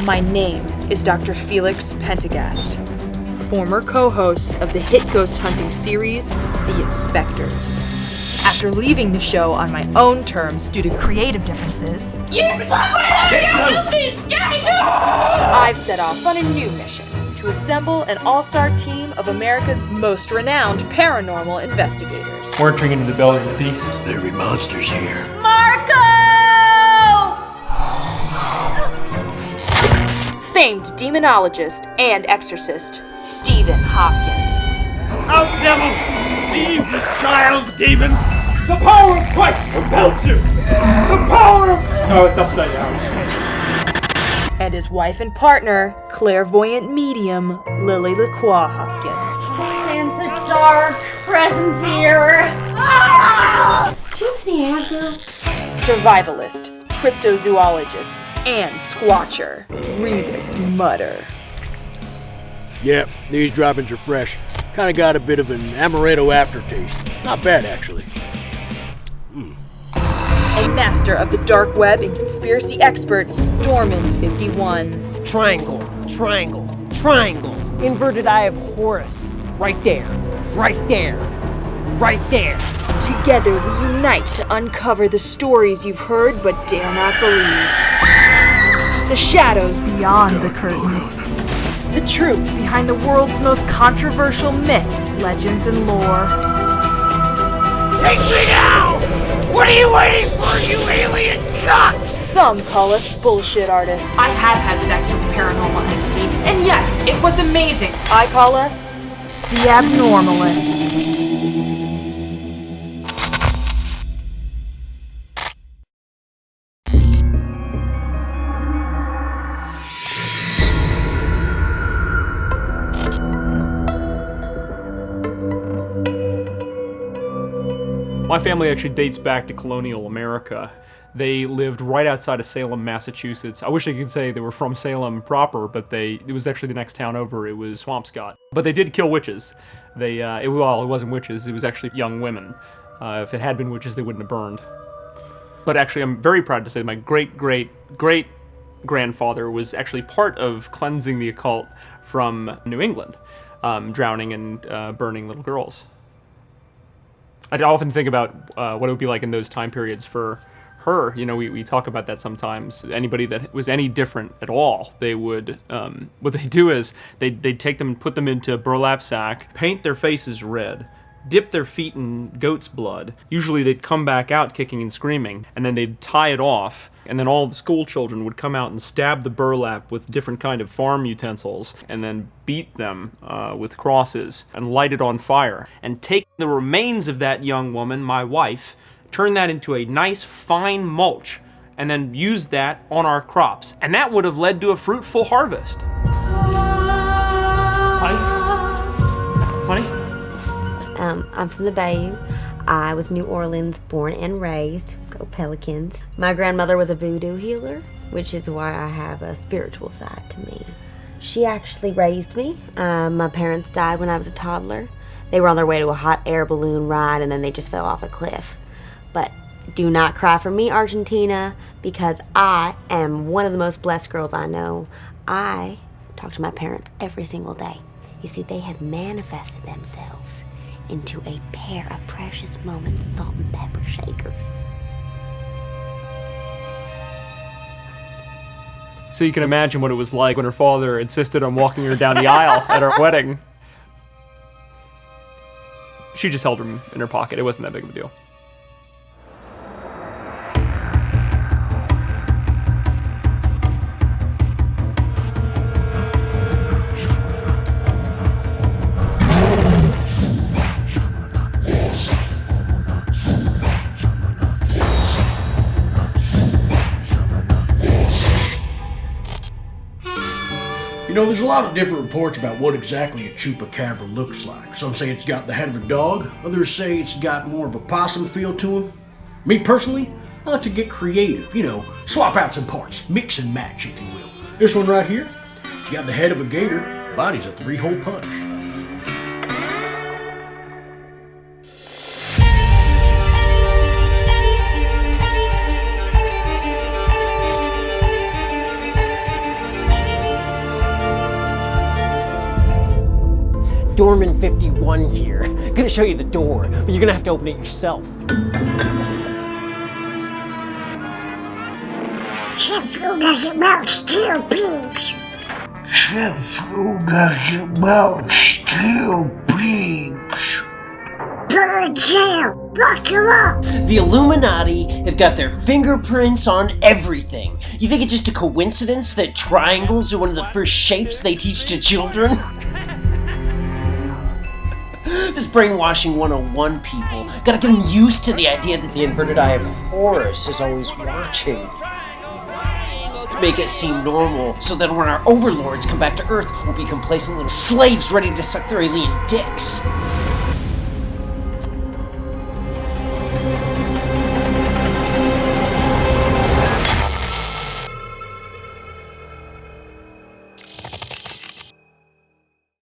My name is Dr. Felix Pentagast, former co-host of the hit ghost hunting series, The Inspectors. After leaving the show on my own terms due to creative differences, I've set off on a new mission to assemble an all-star team of America's most renowned paranormal investigators. We're entering into the belly of the beast. There be monsters here. Famed demonologist and exorcist, Stephen Hopkins. Out, devil! Leave this child, demon! The power of Christ compels you! The power of... Oh, it's upside down. And his wife and partner, clairvoyant medium, Lily LaCroix Hopkins. Sense a dark presence here. Ah! Do you have any aggro? Survivalist, cryptozoologist, and squatcher, Rebus Mutter. Yep, these droppings are fresh. Kinda got a bit of an amaretto aftertaste. Not bad, actually. A master of the dark web and conspiracy expert, Dorman51. Triangle, triangle, triangle. Inverted eye of Horus. Right there, right there, right there. Together we unite to uncover the stories you've heard but dare not believe. The shadows beyond the curtains. The truth behind the world's most controversial myths, legends, and lore. Take me now! What are you waiting for, you alien cuck? Some call us bullshit artists. I have had sex with a paranormal entity, and yes, it was amazing. I call us the Abnormalists. My family actually dates back to colonial America. They lived right outside of Salem, Massachusetts. I wish I could say they were from Salem proper, but it was actually the next town over. It was Swampscott. But they did kill witches. It wasn't witches, it was actually young women. If it had been witches, they wouldn't have burned. But actually, I'm very proud to say my great-great-great-grandfather was actually part of cleansing the occult from New England, drowning and burning little girls. I often think about what it would be like in those time periods for her. You know, we talk about that sometimes. Anybody that was any different at all, they would, what they do is they'd take them and put them into a burlap sack, paint their faces red, dip their feet in goat's blood. Usually they'd come back out kicking and screaming, and then they'd tie it off, and then all the school children would come out and stab the burlap with different kind of farm utensils, and then beat them with crosses, and light it on fire, and take the remains of that young woman, my wife, turn that into a nice fine mulch, and then use that on our crops. And that would have led to a fruitful harvest. Honey? I'm from the Bayou. I was New Orleans born and raised. Go Pelicans. My grandmother was a voodoo healer, which is why I have a spiritual side to me. She actually raised me. My parents died when I was a toddler. They were on their way to a hot air balloon ride and then they just fell off a cliff. But do not cry for me, Argentina, because I am one of the most blessed girls I know. I talk to my parents every single day. You see, they have manifested themselves into a pair of precious moments salt and pepper shakers. So you can imagine what it was like when her father insisted on walking her down the aisle at our wedding. She just held them in her pocket. It wasn't that big of a deal. You know, there's a lot of different reports about what exactly a chupacabra looks like. Some say it's got the head of a dog, others say it's got more of a possum feel to him. Me personally, I like to get creative, swap out some parts, mix and match, if you will. This one right here, it's got the head of a gator, body's a 3-hole punch. Doorman 51 here. Gonna show you the door, but you're gonna have to open it yourself. Sheffield doesn't melt steel beams. Sheffield doesn't melt steel beams. Put her in jail. Lock him up. The Illuminati have got their fingerprints on everything. You think it's just a coincidence that triangles are one of the first shapes they teach to children? This brainwashing 101 people. Gotta get them used to the idea that the inverted eye of Horus is always watching. Make it seem normal, so that when our overlords come back to Earth, we'll be complacent little slaves ready to suck their alien dicks.